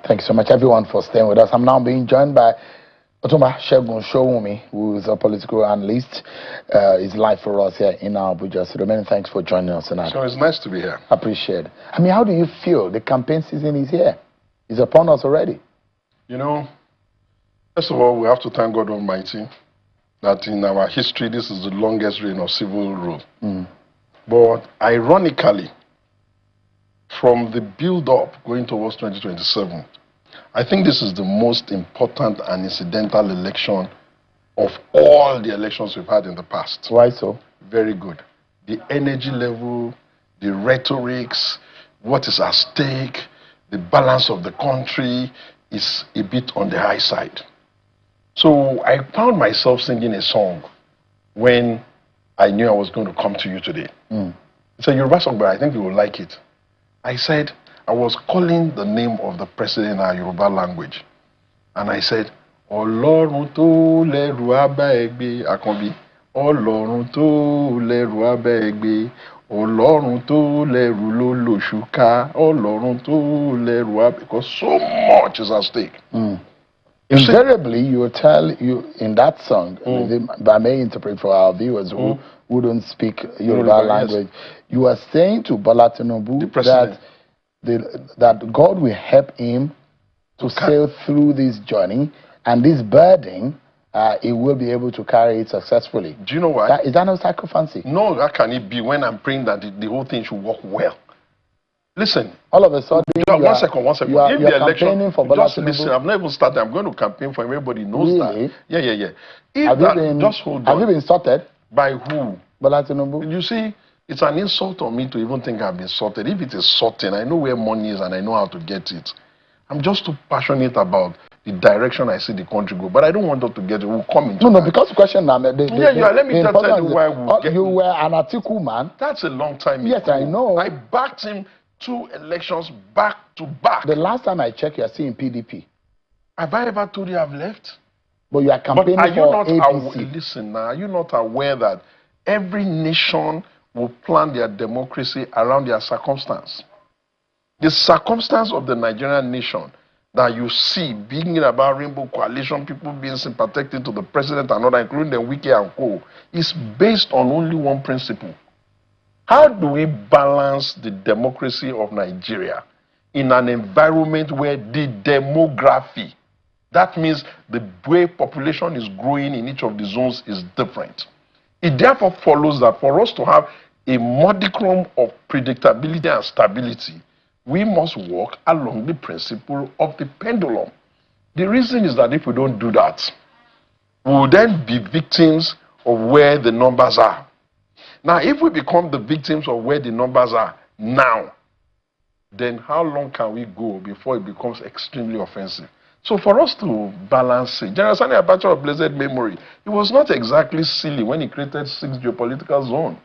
Thanks so much, everyone, for staying with us. I'm now being joined by Sowunmi, who is a political analyst. Is live for us here in Abuja. So, many thanks for joining us tonight. So it's nice to be here. Appreciate it. I mean, how do you feel? The campaign season is here. It's upon us already. You know, first of all, we have to thank God Almighty that in our history, this is the longest reign of civil rule. But ironically, from the build-up going towards 2027, I think this is the most important and incidental election of all the elections we've had in the past. Why so? Very good. The energy level, the rhetorics, what is at stake, the balance of the country is a bit on the high side. So I found myself singing a song when I knew I was going to come to you today. It's a Yoruba song, but I think you will like it. I said, I was calling the name of the president in our Yoruba language. And I said, Ọlọ́run tó lẹ́rù abá ẹgbẹ́ Àkànbí. Ọlọ́run tó lẹ́rù abá ẹgbẹ́. Ọlọ́run tó lẹ́rù ló lòṣùká. Ọlọ́run tó lẹ́rù abá. Because so much is at stake. Invariably, you will tell you in that song, I may interpret for our viewers who don't speak Yoruba language, you are saying to Bola Tinubu that God will help him to sail through this journey, and this burden, he will be able to carry it successfully. Do you know why? Is that no psychophancy? No, that can it be when I'm praying that the whole thing should work well. Listen. All of a sudden, one second. You are campaigning for Bola Tinubu. Listen, I've not even started. I'm going to campaign for him. Everybody knows really? that. Yeah. Just hold on. Have you been insulted? By who? Bola Tinubu. You see, it's an insult on me to even think I've been insulted. If it is sorting, I know where money is and I know how to get it. I'm just too passionate about the direction I see the country go. But I don't want us to get it. We'll come into No, because the question now. Let me tell you why we'll get. You were an Atiku man. That's a long time ago. Yes, I know. I backed him 2 elections back to back. The last time I checked, you're seeing PDP. Have I ever told you I've left? But you are campaigning for APC. Listen now, are you not aware that every nation will plan their democracy around their circumstance? The circumstance of the Nigerian nation that you see being about Rainbow Coalition, people being sympathetic to the president and other, including the Wike and co, is based on only one principle. How do we balance the democracy of Nigeria in an environment where the demography, that means the way population is growing in each of the zones, is different? It therefore follows that for us to have a modicum of predictability and stability, we must work along the principle of the pendulum. The reason is that if we don't do that, we will then be victims of where the numbers are. Now, if we become the victims of where the numbers are now, then how long can we go before it becomes extremely offensive? So for us to balance it, General Sani Abacha of blessed memory, it was not exactly silly when he created 6 geopolitical zones.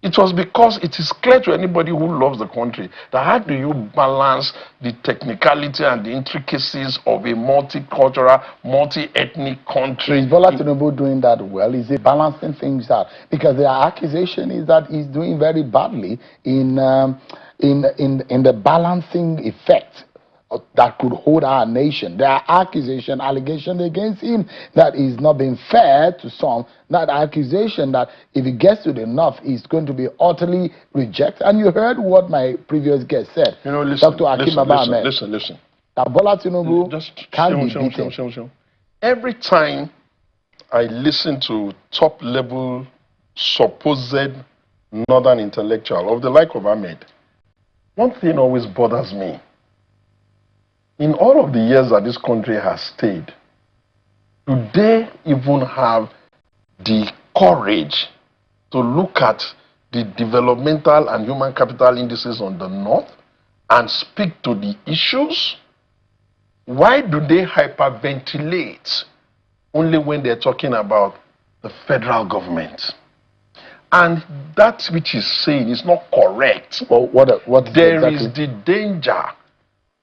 It was because it is clear to anybody who loves the country that how do you balance the technicality and the intricacies of a multicultural, multi-ethnic country. Is Bola Tinubu doing that well? Is he balancing things out? Because the accusation is that he's doing very badly in the balancing effect that could hold our nation. There are allegations against him that is not being fair to some. That accusation that if he gets to the north, he's going to be utterly rejected. And you heard what my previous guest said. You know, listen, Dr. Akim Ahmed. Listen. That Bola Tinubu can't be beaten. Every time I listen to top-level, supposed northern intellectual of the like of Ahmed, one thing always bothers me. In all of the years that this country has stayed, do they even have the courage to look at the developmental and human capital indices on the north and speak to the issues? Why do they hyperventilate only when they're talking about the federal government? And that which is saying is not correct. Well, there is the danger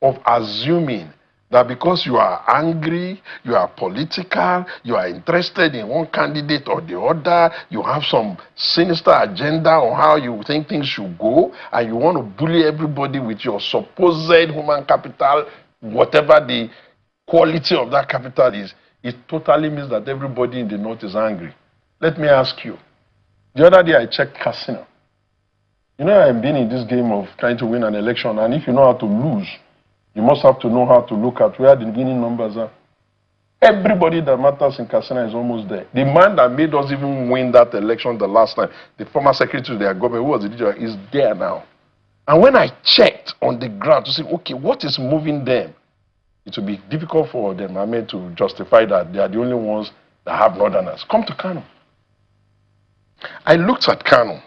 of assuming that because you are angry, you are political, you are interested in one candidate or the other, you have some sinister agenda on how you think things should go, and you want to bully everybody with your supposed human capital whatever the quality of that capital is, it totally means that everybody in the north is angry. Let me ask you. The other day I checked casino. You know, I've been in this game of trying to win an election, and if you know how to lose, you must have to know how to look at where the winning numbers are. Everybody that matters in Katsina is almost there. The man that made us even win that election the last time, the former secretary of their government, who was the leader, is there now. And when I checked on the ground to see, okay, what is moving them? It will be difficult for them, I mean, to justify that they are the only ones that have northerners. Come to Kano. I looked at Kano.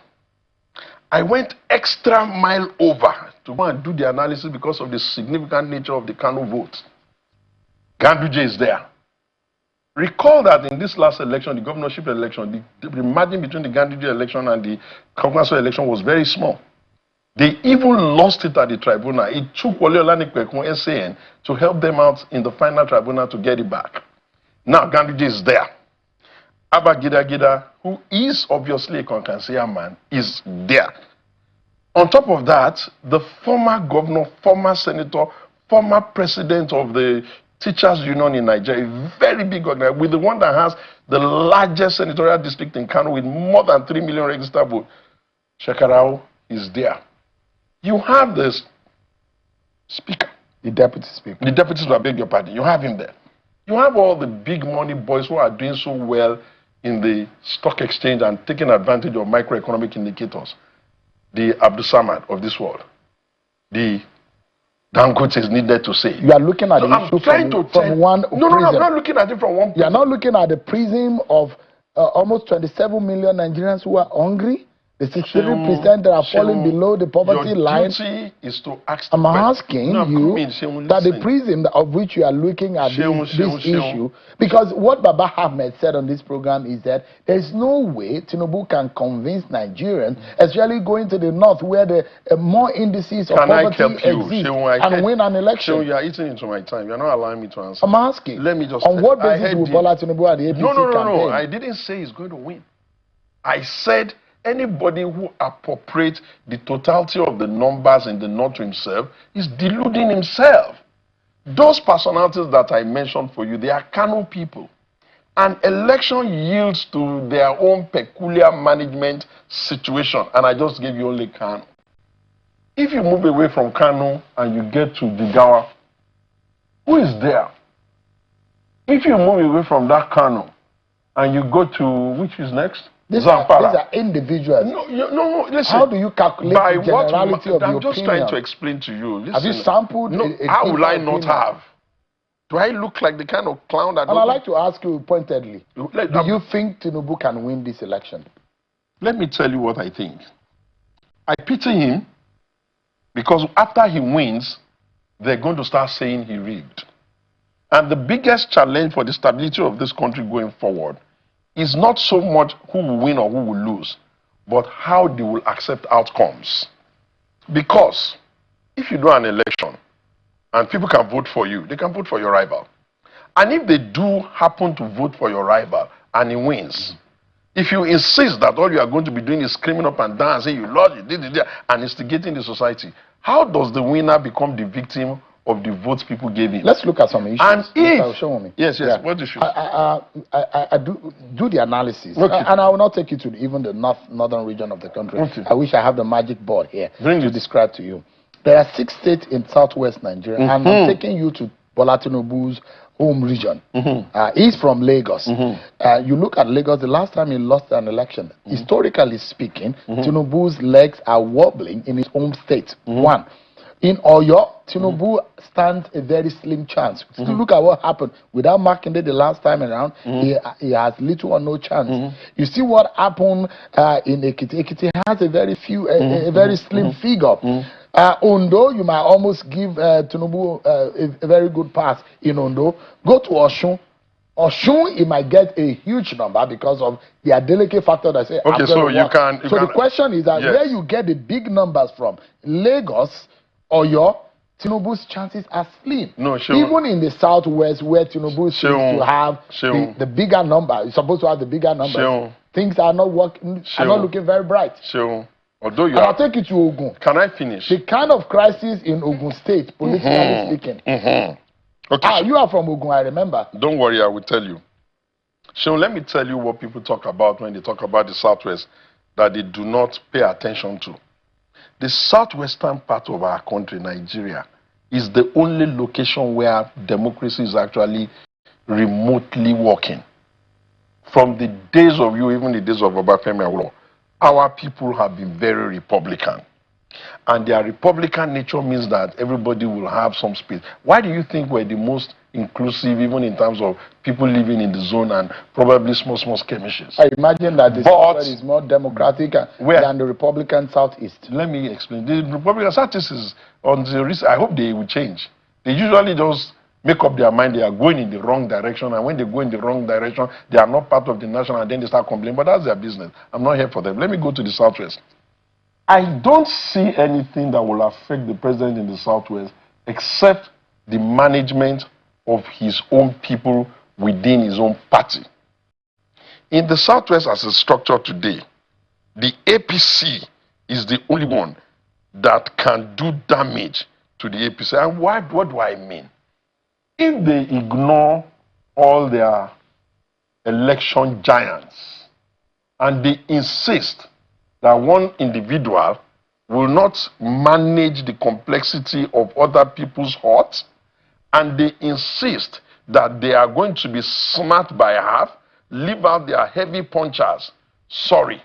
I went extra mile over to go and do the analysis because of the significant nature of the Kano vote. Ganduje is there. Recall that in this last election, the governorship election, the margin between the Ganduje election and the council election was very small. They even lost it at the tribunal. It took Wole Olanipekun SAN to help them out in the final tribunal to get it back. Now Ganduje is there. Abba Gida, who is obviously a Konkansia man, is there. On top of that, the former governor, former senator, former president of the Teachers Union in Nigeria, a very big organization, with the one that has the largest senatorial district in Kano with more than 3 million registered votes, Shekarau is there. You have this speaker. The deputy speaker. The deputy speaker, I beg your pardon. You have him there. You have all the big money boys who are doing so well in the stock exchange and taking advantage of microeconomic indicators. The Abdul Samad of this world. The Dangote is needed to say. You are looking at the issue from one prism. No, I'm not looking at it from one prism. You are not looking at the prism of almost 27 million Nigerians who are hungry. The 63% that are falling below the poverty line. Your duty is to ask. I'm asking you that the prism of which you are looking at this issue, because what Baba Ahmed said on this program is that there is no way Tinubu can convince Nigerians, especially going to the north where the more indices of poverty exist, and win an election. You are eating into my time. You are not allowing me to answer. I'm asking. Let me just. On what basis will Bola Tinubu and the APC campaign? No. I didn't say he's going to win. I said anybody who appropriates the totality of the numbers in the north to himself is deluding himself. Those personalities that I mentioned for you, they are Kano people. An election yields to their own peculiar management situation, and I just gave you only Kano. If you move away from Kano and you get to Jigawa, who is there? If you move away from that Kano and you go to, which is next? These are individuals. No, listen. How do you calculate the generality of your opinion? I'm just trying to explain to you. Listen, have you sampled? How will I not have? Do I look like the kind of clown that... And I'd like to ask you pointedly, do you think Tinubu can win this election? Let me tell you what I think. I pity him because after he wins, they're going to start saying he rigged. And the biggest challenge for the stability of this country going forward is not so much who will win or who will lose, but how they will accept outcomes. Because if you do an election and people can vote for you, they can vote for your rival. And if they do happen to vote for your rival and he wins, if you insist that all you are going to be doing is screaming up and down, saying you lost, you did it, and instigating the society, how does the winner become the victim of the votes people gave him? Let's look at some issues. And if Sowunmi. Yes, what issues? I do the analysis, okay. And I will not take you to even the northern region of the country. Okay. I wish I have the magic board here to describe to you. There are 6 states in southwest Nigeria, and I'm taking you to Bola Tinubu's home region. He's from Lagos. You look at Lagos, the last time he lost an election, historically speaking, Tinubu's legs are wobbling in his home state. One. In Oyo, Tinubu stands a very slim chance. Look at what happened. Without Makinde the last time around, he has little or no chance. You see what happened in Ekiti. Ekiti has a very very slim figure. Ondo, you might almost give Tinubu a very good pass in Ondo. Go to Osun. Osun, he might get a huge number because of the delicate factor that say. Okay, so you can. So the question is that where you get the big numbers from, Lagos, Oyo, Tinubu's chances are slim. No, sure. Even in the southwest, where Tinubu seems to have the bigger number, he's supposed to have the bigger numbers. Things are not working, are not looking very bright. Sure. Although you And I'll are, take you to Ogun. can I finish? The kind of crisis in Ogun State, politically speaking. Okay. You are from Ogun, I remember. Don't worry, I will tell you. So let me tell you what people talk about when they talk about the Southwest that they do not pay attention to. The southwestern part of our country, Nigeria, is the only location where democracy is actually remotely working. From the days of you, even the days of Obafemi Awolowo, our people have been very Republican. And their Republican nature means that everybody will have some space. Why do you think we're the most inclusive, even in terms of people living in the zone and probably small skirmishes? I imagine that the Southwest is more democratic than the Republican Southeast. Let me explain. The Republican Southeast is on the risk. I hope they will change. They usually just make up their mind they are going in the wrong direction, and when they go in the wrong direction, they are not part of the national, and then they start complaining. But that's their business. I'm not here for them. Let me go to the Southwest. I don't see anything that will affect the president in the Southwest except the management of his own people within his own party. In the Southwest as a structure today, the APC is the only one that can do damage to the APC. And what do I mean? If they ignore all their election giants and they insist that one individual will not manage the complexity of other people's hearts, and they insist that they are going to be smart by half, leave out their heavy punchers. Sorry.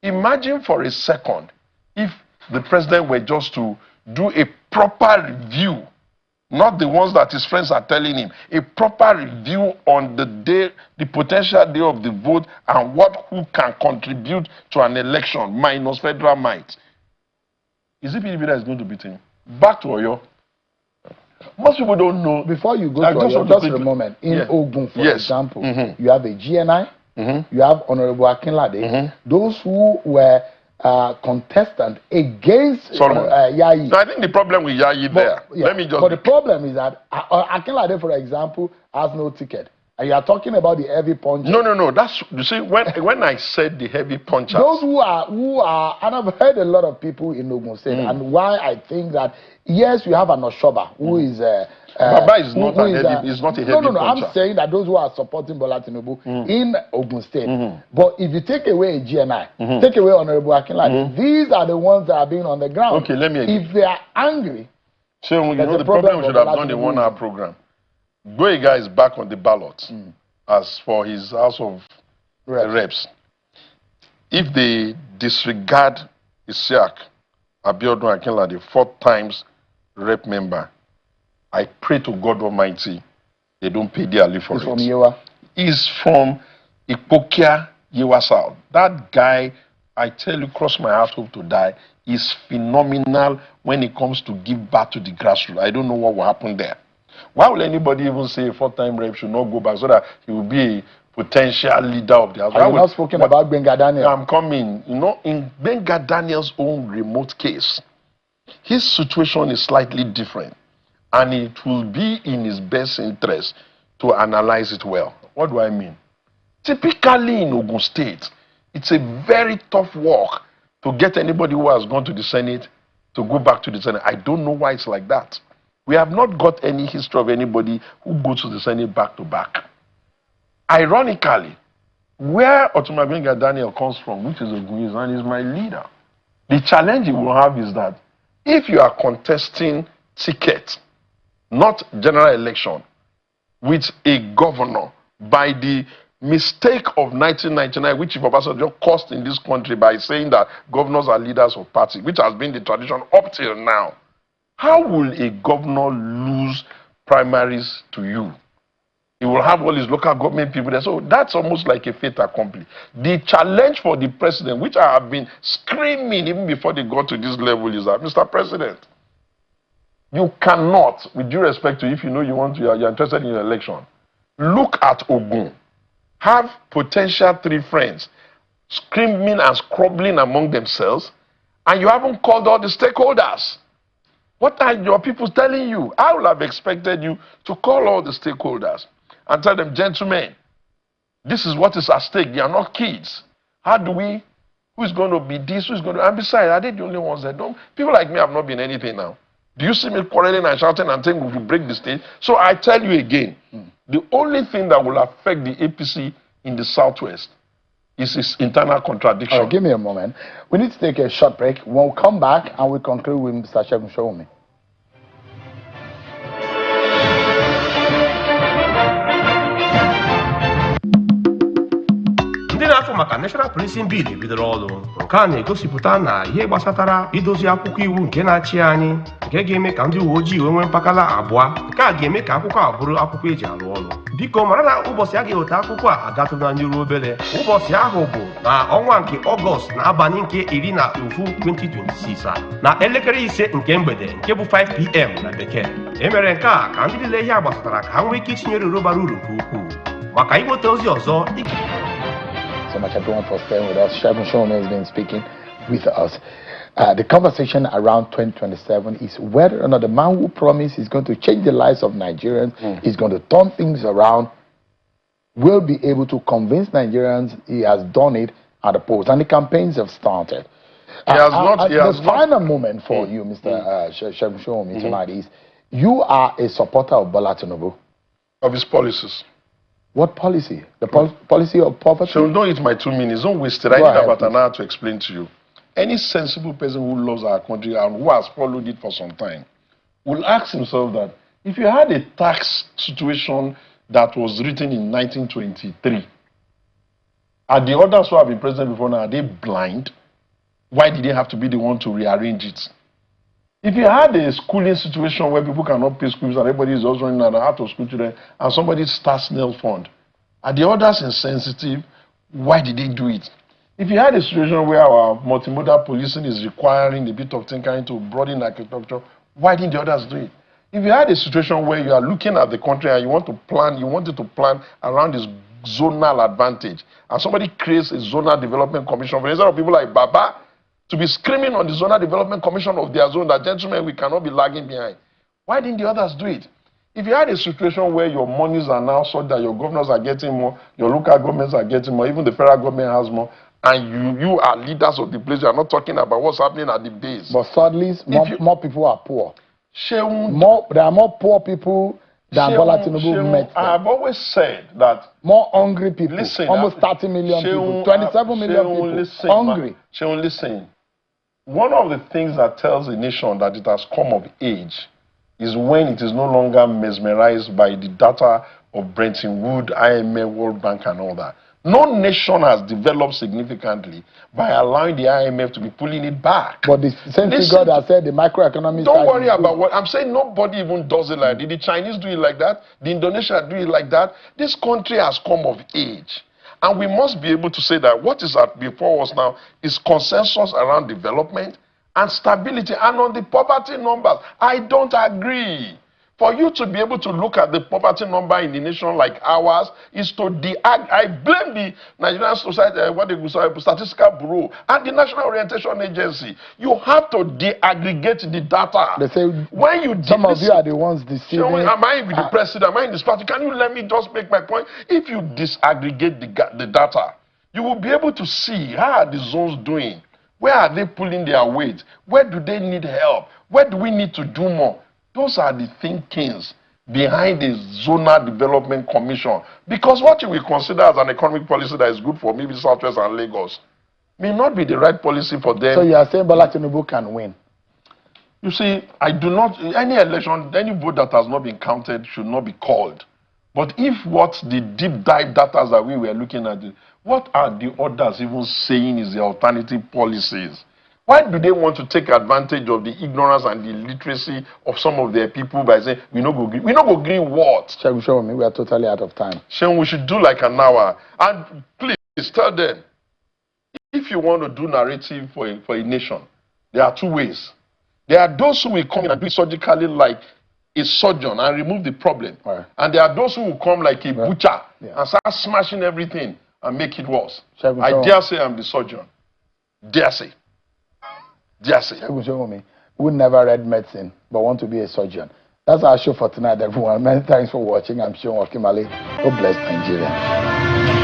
Imagine for a second if the president were just to do a proper review, not the ones that his friends are telling him, a proper review on the day, the potential day of the vote, and who can contribute to an election minus federal might. Is it PDP that is going to beat him? Back to Oyo. Most people don't know. Before you go to Oyo, just for a moment, in Ogun, for example, you have a GNI, you have Honorable Akinlade, those who were contestant against Yayi. So I think the problem with Yayi there. But the problem is that Akinlade, for example, has no ticket. And you are talking about the heavy punchers. No. That's, you see, when I said the heavy punchers, those who are, and I've heard a lot of people in Ogun State, and why I think that yes, you have an Oshoba who is. Baba is not a heavy puncher. No. I'm saying that those who are supporting Bola Tinubu in Ogun State. But if you take away GNI, take away Honorable Akinlade, these are the ones that are being on the ground. Okay, let me agree. If they are angry, so you know the problem we should have done a 1 hour program. Boyega is back on the ballot as for his House of Reps. If they disregard Isiaq Abiodun Akinlade, 4 times rep member, I pray to God Almighty they don't pay dearly for it. He's from Yewa. He's from Ipokia, Yewa South. That guy, I tell you, cross my heart, hope to die, is phenomenal when it comes to give back to the grassroots. I don't know what will happen there. Why will anybody even say a 4-time rep should not go back so that he will be a potential leader of the house? Have you not spoken about Benga Daniel? I'm coming. You know, in Benga Daniel's own remote case, his situation is slightly different. And it will be in his best interest to analyze it well. What do I mean? Typically in Ogun State, it's a very tough work to get anybody who has gone to the Senate to go back to the Senate. I don't know why it's like that. We have not got any history of anybody who goes to the Senate back to back. Ironically, where Otuma Benga Daniel comes from, which is Ogun, and is my leader, the challenge he will have is that if you are contesting ticket, not general election, with a governor by the mistake of 1999, which Obasanjo caused in this country by saying that governors are leaders of party, which has been the tradition up till now, how will a governor lose primaries to you? He will have all his local government people there. So that's almost like a fait accompli. The challenge for the president, which I have been screaming even before they got to this level, is that, Mr. President, you cannot, with due respect to if you know you're interested in your election, look at Ogun, have potential 3 friends screaming and squabbling among themselves, and you haven't called all the stakeholders. What are your people telling you? I would have expected you to call all the stakeholders and tell them, gentlemen, this is what is at stake. They are not kids. How do we Who's going to be this? Who's going to... And besides, are they the only ones that don't? People like me have not been anything now. Do you see me quarreling and shouting and saying we will break the state? So I tell you again, the only thing that will affect the APC in the Southwest is its internal contradiction. All right, give me a moment. We need to take a short break. We'll come back and we'll conclude with Mr. Sowunmi. ndị na-afọ maka National Policing Bill bidoro ọrụ nke a na-egosipụta na ihe gbasatara idozi akwụkwọ iwu nke na-achị anyị nke ga-eme ka ndị uwe ojii nwee mpaghara abụọ nke a ga-eme ka akwụkwọ a bụrụ akwụkwọ eji arụ ọrụ. Biko mara na ụbọchị a ga-eweta akwụkwọ a agatụla n'iru obere. Ụbọchị ahụ bụ na ọnwa nke Ọgọst n'abalị nke 11 2026 na elekere 5 nke mgbede nke bụ 5 PM na bekee. E mere nke a ka ndị niile ihe gbasatara ka ha nwee ike itinyere uru bara uru nke ukwuu. Maka inweta ozi ọzọ So much everyone for staying with us. Sowunmi has been speaking with us. The conversation around 2027 is whether or not the man who promised is going to change the lives of Nigerians, is going to turn things around, will be able to convince Nigerians he has done it at the polls. And the campaigns have started. The final moment for you, Mr. Sowunmi, tonight is you are a supporter of Bola Tinubu. Of his policies. What policy? The policy of poverty? So don't eat my 2 minutes. Don't waste it. I need about an hour to explain to you. Any sensible person who loves our country and who has followed it for some time will ask himself that if you had a tax situation that was written in 1923, are the others who have been president before now, are they blind? Why did they have to be the one to rearrange it? If you had a schooling situation where people cannot pay schools and everybody is also running out of school children and somebody starts nail fund, are the others insensitive? Why did they do it? If you had a situation where our multimodal policing is requiring a bit of tinkering to broaden architecture, why didn't the others do it? If you had a situation where you are looking at the country and you want to plan, you wanted to plan around this zonal advantage, and somebody creates a zonal development commission, for instead of people like Baba to be screaming on the Zonal Development Commission of their zone that, gentlemen, we cannot be lagging behind. Why didn't the others do it? If you had a situation where your monies are now so that your governors are getting more, your local governments are getting more, even the federal government has more, and you are leaders of the place, you are not talking about what's happening at the base. But sadly, more people are poor. There are more poor people than Bola Tinubu met. I have always said that more hungry people, listen, almost 30 million people, 27 million people, hungry. Listen. One of the things that tells a nation that it has come of age is when it is no longer mesmerized by the data of Bretton Woods, IMF, World Bank, and all that. No nation has developed significantly by allowing the IMF to be pulling it back. But the same figure that said the microeconomic... Don't worry about what... I'm saying nobody even does it like that. Did the Chinese do it like that? The Indonesia do it like that? This country has come of age. And we must be able to say that what is before us now is consensus around development and stability. And on the poverty numbers, I don't agree. For you to be able to look at the poverty number in a nation like ours is to I blame the Nigerian Society, Statistical Bureau and the National Orientation Agency. You have to de-aggregate the data. They say when you some of you are the ones deceiving. Am I the president? Am I in this party? Can you let me just make my point? If you disaggregate the data, you will be able to see how are the zones doing. Where are they pulling their weight? Where do they need help? Where do we need to do more? Those are the thinkings behind the Zonal Development Commission. Because what you will consider as an economic policy that is good for maybe Southwest and Lagos may not be the right policy for them. So you are saying Bola Tinubu can win? You see, I do not, any election, any vote that has not been counted should not be called. But if what the deep dive data that we were looking at, what are the others even saying is the alternative policies? Why do they want to take advantage of the ignorance and the illiteracy of some of their people by saying, we no go agree? We no go agree what? Sowunmi, we are totally out of time. Sean, we should do like an hour. And please tell them, if you want to do narrative for a nation, there are two ways. There are those who will come in and do it surgically like a surgeon and remove the problem. Right. And there are those who will come like a butcher and start smashing everything and make it worse. I dare say I'm the surgeon. Dare say. Sowunmi, who never read medicine but want to be a surgeon. That's our show for tonight, everyone. Many thanks for watching. I'm Sean Okimale. God bless Nigeria.